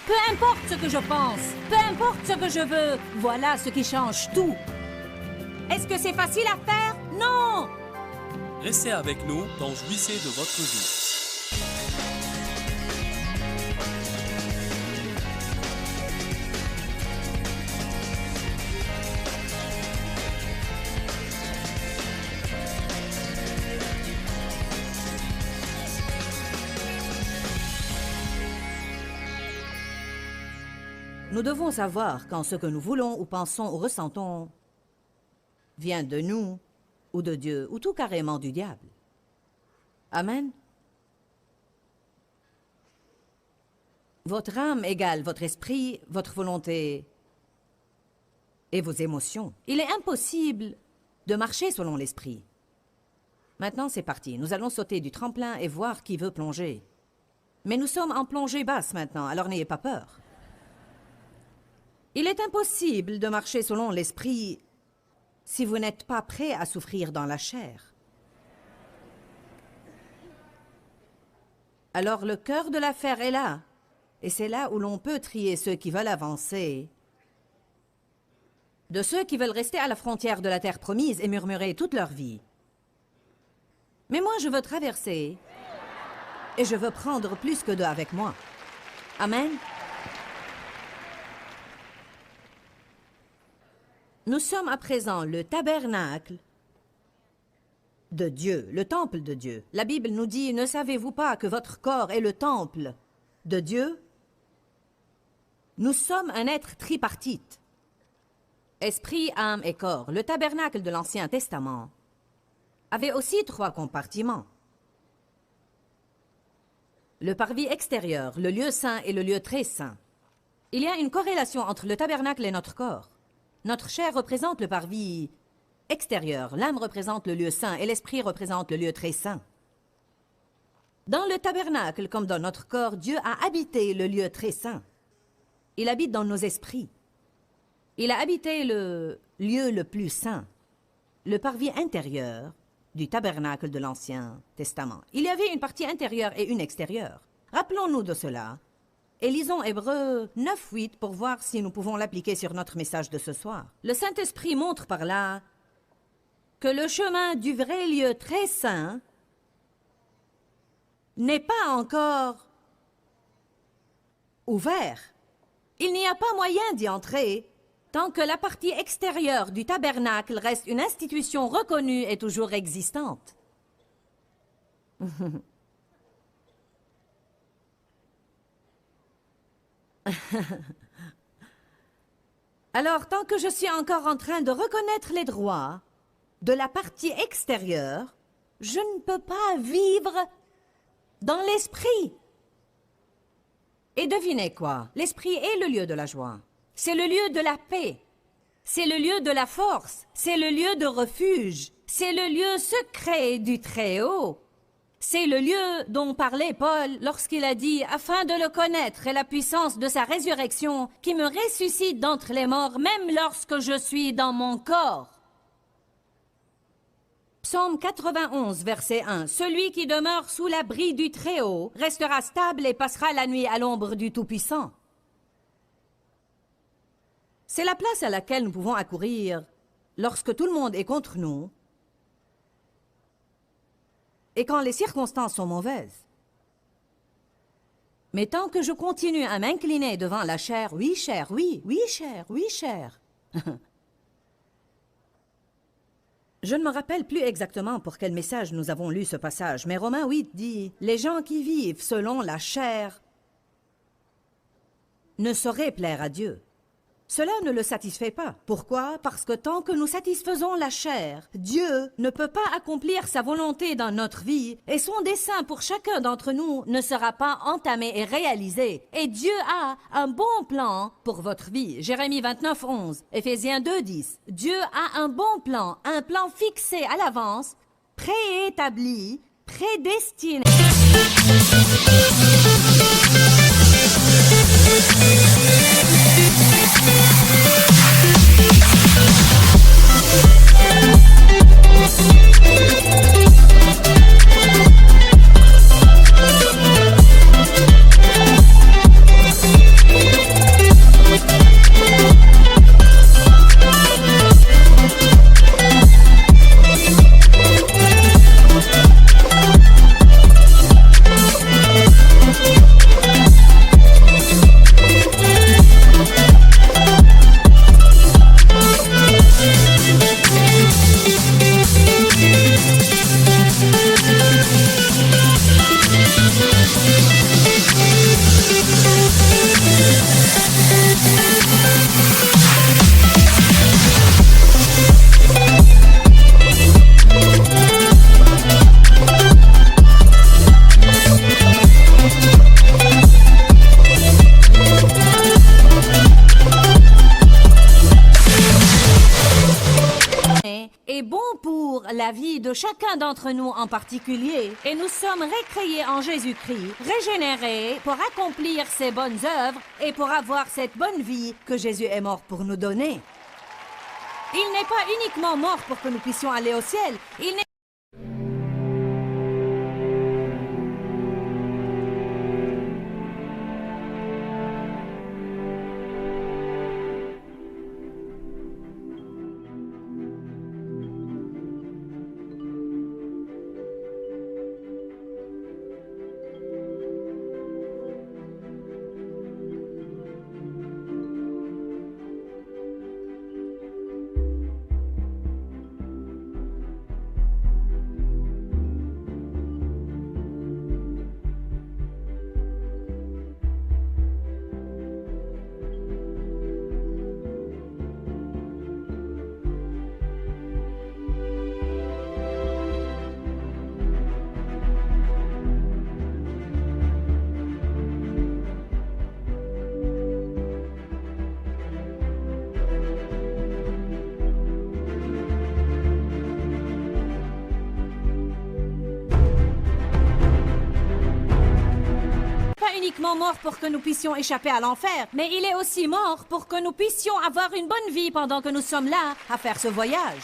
Peu importe ce que je pense, peu importe ce que je veux, voilà ce qui change tout. Est-ce que c'est facile à faire? Non! Restez avec nous dans Jouissez de votre vie. Nous devons savoir quand ce que nous voulons ou pensons ou ressentons vient de nous ou de Dieu ou tout carrément du diable. Amen. Votre âme égale votre esprit, votre volonté et vos émotions. Il est impossible de marcher selon l'esprit. Maintenant, c'est parti. Nous allons sauter du tremplin et voir qui veut plonger. Mais nous sommes en plongée basse maintenant, alors n'ayez pas peur. Il est impossible de marcher selon l'esprit si vous n'êtes pas prêt à souffrir dans la chair. Alors le cœur de l'affaire est là, et c'est là où l'on peut trier ceux qui veulent avancer, de ceux qui veulent rester à la frontière de la terre promise et murmurer toute leur vie. Mais moi, je veux traverser, et je veux prendre plus que d'eux avec moi. Amen. Nous sommes à présent le tabernacle de Dieu, le temple de Dieu. La Bible nous dit, ne savez-vous pas que votre corps est le temple de Dieu? Nous sommes un être tripartite. Esprit, âme et corps. Le tabernacle de l'Ancien Testament avait aussi 3 compartiments. Le parvis extérieur, le lieu saint et le lieu très saint. Il y a une corrélation entre le tabernacle et notre corps. Notre chair représente le parvis extérieur, l'âme représente le lieu saint et l'esprit représente le lieu très saint. Dans le tabernacle, comme dans notre corps, Dieu a habité le lieu très saint. Il habite dans nos esprits. Il a habité le lieu le plus saint, le parvis intérieur du tabernacle de l'Ancien Testament. Il y avait une partie intérieure et une extérieure. Rappelons-nous de cela. Et lisons Hébreux 9:8 pour voir si nous pouvons l'appliquer sur notre message de ce soir. Le Saint-Esprit montre par là que le chemin du vrai lieu très saint n'est pas encore ouvert. Il n'y a pas moyen d'y entrer tant que la partie extérieure du tabernacle reste une institution reconnue et toujours existante. Alors, tant que je suis encore en train de reconnaître les droits de la partie extérieure, je ne peux pas vivre dans l'esprit. Et devinez quoi? L'esprit est le lieu de la joie. C'est le lieu de la paix. C'est le lieu de la force. C'est le lieu de refuge. C'est le lieu secret du Très-Haut. C'est le lieu dont parlait Paul lorsqu'il a dit « Afin de le connaître et la puissance de sa résurrection qui me ressuscite d'entre les morts, même lorsque je suis dans mon corps. » Psaume 91, verset 1. « Celui qui demeure sous l'abri du Très-Haut restera stable et passera la nuit à l'ombre du Tout-Puissant. » C'est la place à laquelle nous pouvons accourir lorsque tout le monde est contre nous et quand les circonstances sont mauvaises. Mais tant que je continue à m'incliner devant la chair, oui, chair, oui, oui, chair, oui, chair. Je ne me rappelle plus exactement pour quel message nous avons lu ce passage, mais Romains 8 dit « Les gens qui vivent selon la chair ne sauraient plaire à Dieu. » Cela ne le satisfait pas. Pourquoi? Parce que tant que nous satisfaisons la chair, Dieu ne peut pas accomplir sa volonté dans notre vie et son dessein pour chacun d'entre nous ne sera pas entamé et réalisé. Et Dieu a un bon plan pour votre vie. Jérémie 29, 11, Éphésiens 2, 10. Dieu a un bon plan, un plan fixé à l'avance, préétabli, prédestiné. la vie de chacun d'entre nous en particulier, et nous sommes récréés en Jésus-Christ, régénérés pour accomplir ses bonnes œuvres et pour avoir cette bonne vie que Jésus est mort pour nous donner. Il n'est pas uniquement mort pour que nous puissions aller au ciel, il n'est uniquement mort pour que nous puissions échapper à l'enfer, mais il est aussi mort pour que nous puissions avoir une bonne vie pendant que nous sommes là à faire ce voyage.